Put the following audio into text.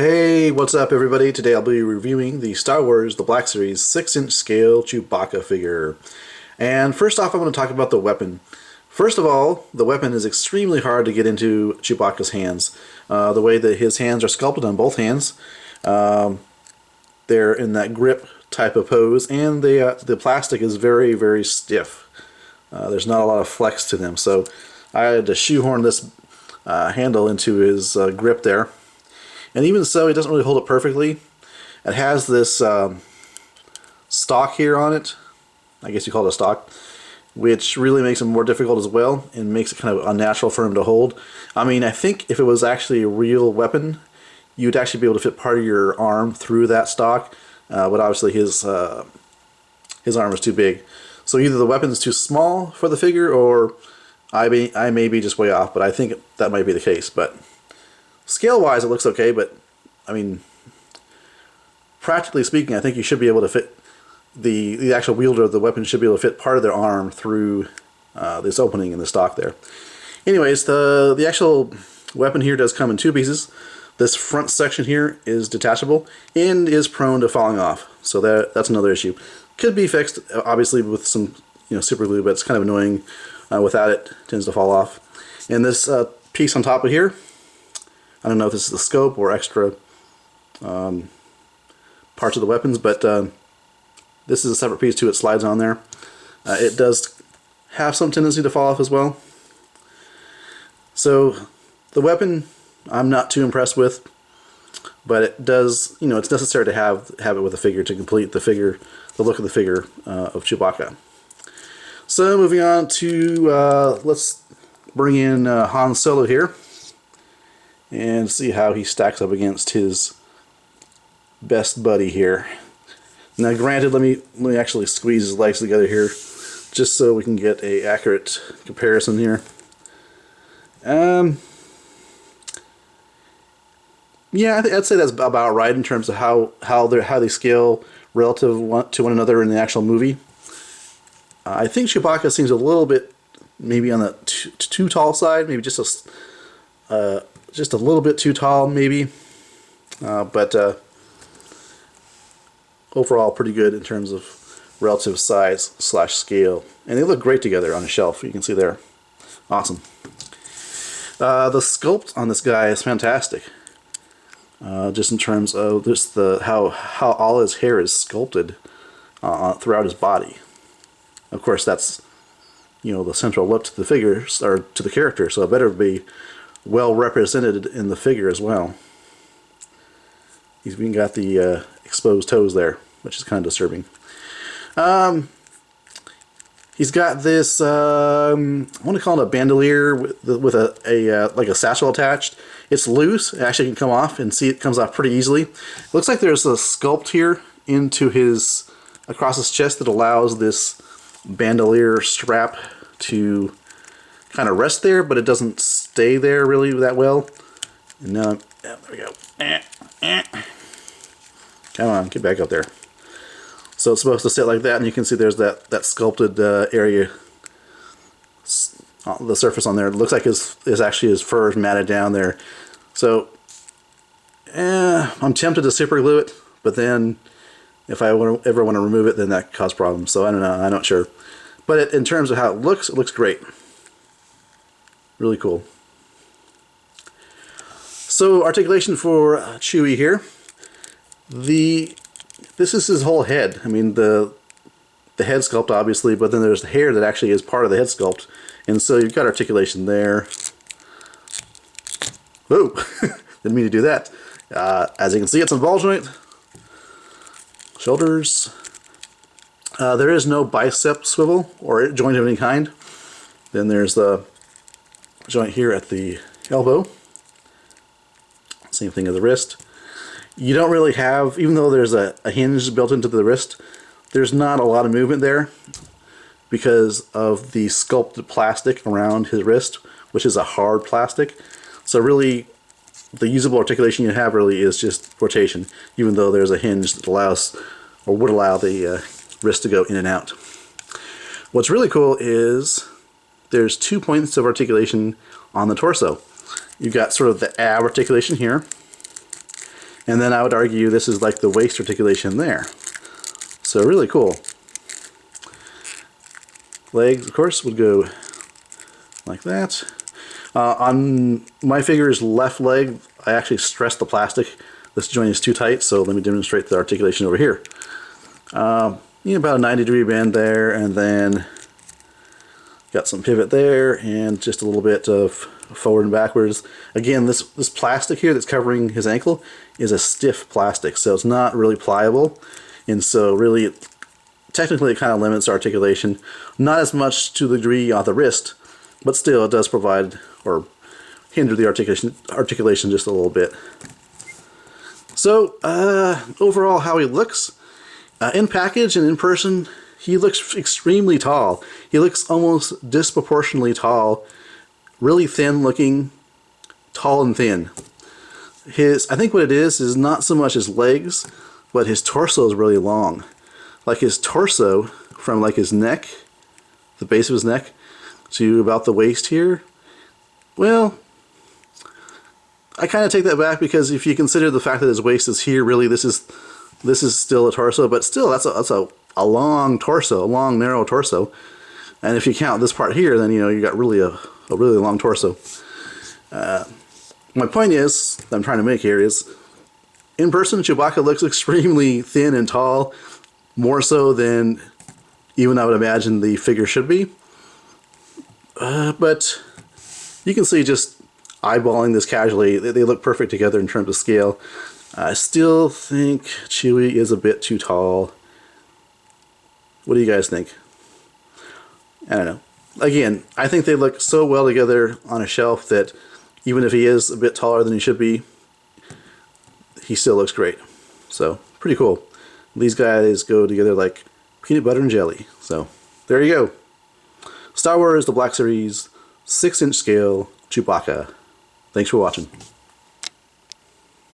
Hey, what's up everybody? Today I'll be reviewing the Star Wars The Black Series 6-inch scale Chewbacca figure. And first off I want to talk about the weapon. First of all, the weapon is extremely hard to get into Chewbacca's hands. The way that his hands are sculpted on both hands, they're in that grip type of pose, and the plastic is very, very stiff. There's not a lot of flex to them, so I had to shoehorn this handle into his grip there. And even so, it doesn't really hold it perfectly. It has this stock here on it, I guess you call it a stock, which really makes it more difficult as well and makes it kind of unnatural for him to hold. I mean, I think if it was actually a real weapon, you'd actually be able to fit part of your arm through that stock, but obviously his arm is too big. So either the weapon is too small for the figure, or I may be just way off, but I think that might be the case. But scale-wise, it looks okay, but I mean, practically speaking, I think you should be able to fit the actual wielder of the weapon should be able to fit part of their arm through this opening in the stock there. Anyways, the actual weapon here does come in two pieces. This front section here is detachable and is prone to falling off, so that's another issue. Could be fixed, obviously, with some super glue, but it's kind of annoying. Without it, tends to fall off. And this piece on top of here, I don't know if this is the scope or extra parts of the weapons, but this is a separate piece too. It slides on there. It does have some tendency to fall off as well. So the weapon I'm not too impressed with, but it does, it's necessary to have it with a figure to complete the figure, the look of the figure of Chewbacca. So moving on to, let's bring in Han Solo here and see how he stacks up against his best buddy here. Now granted, let me actually squeeze his legs together here just so we can get a accurate comparison here. Yeah, I'd say that's about right in terms of how they scale relative to one another in the actual movie. I think Chewbacca seems a little bit maybe on the too tall side, maybe just a little bit too tall, maybe. But overall, pretty good in terms of relative size / scale, and they look great together on a shelf. You can see there, awesome. The sculpt on this guy is fantastic. Just in terms of just how all his hair is sculpted throughout his body. Of course, that's the central look to the figure or to the character, so it better be well represented in the figure as well. He's even got the exposed toes there, which is kind of disturbing. He's got this I want to call it a bandolier with a like a satchel attached. It's loose. It actually can come off, and see it comes off pretty easily. It looks like there's a sculpt here across his chest that allows this bandolier strap to kind of rest there, but it doesn't stay there really that well. And now, there we go. Come on, get back up there. So it's supposed to sit like that, and you can see there's that sculpted area, the surface on there. It looks like his fur is matted down there. So I'm tempted to super glue it, but then if I ever want to remove it, then that causes problems. So I don't know, I'm not sure. But in terms of how it looks great. Really cool. So articulation for Chewie here. This is his whole head. I mean, the head sculpt obviously, but then there's the hair that actually is part of the head sculpt, and so you've got articulation there. Whoa! Didn't mean to do that. As you can see, it's a ball joint. Shoulders. There is no bicep swivel or joint of any kind. Then there's the joint here at the elbow. Same thing as the wrist. You don't really have, even though there's a hinge built into the wrist, there's not a lot of movement there because of the sculpted plastic around his wrist, which is a hard plastic. So really, the usable articulation you have really is just rotation, even though there's a hinge that allows, or would allow, the wrist to go in and out. What's really cool is there's 2 points of articulation on the torso. You've got sort of the ab articulation here, And then I would argue this is like the waist articulation there. So really cool. Legs, of course, would go like that. On my figure's left leg, I actually stressed the plastic. This joint is too tight, so let me demonstrate the articulation over here. About a 90-degree bend there, and then got some pivot there, and just a little bit of forward and backwards. Again, this plastic here that's covering his ankle is a stiff plastic, so it's not really pliable, and so really, technically it kind of limits articulation. Not as much to the degree on the wrist, but still it does provide or hinder the articulation just a little bit. So overall, how he looks in package and in person, he looks extremely tall. He looks almost disproportionately tall, really thin looking, tall and thin. I think what it is not so much his legs, but his torso is really long. Like his torso, from like his neck, the base of his neck, to about the waist here, well, I kind of take that back, because if you consider the fact that his waist is here, really this is still a torso, but still that's a long torso, a long narrow torso. And if you count this part here, then you got really a really long torso. My point is, that I'm trying to make here is, in person, Chewbacca looks extremely thin and tall, more so than even I would imagine the figure should be. But you can see, just eyeballing this casually, they look perfect together in terms of scale. I still think Chewie is a bit too tall. What do you guys think? I don't know. Again, I think they look so well together on a shelf that even if he is a bit taller than he should be, he still looks great. So, pretty cool. These guys go together like peanut butter and jelly. So, there you go. Star Wars The Black Series, 6-inch scale, Chewbacca. Thanks for watching.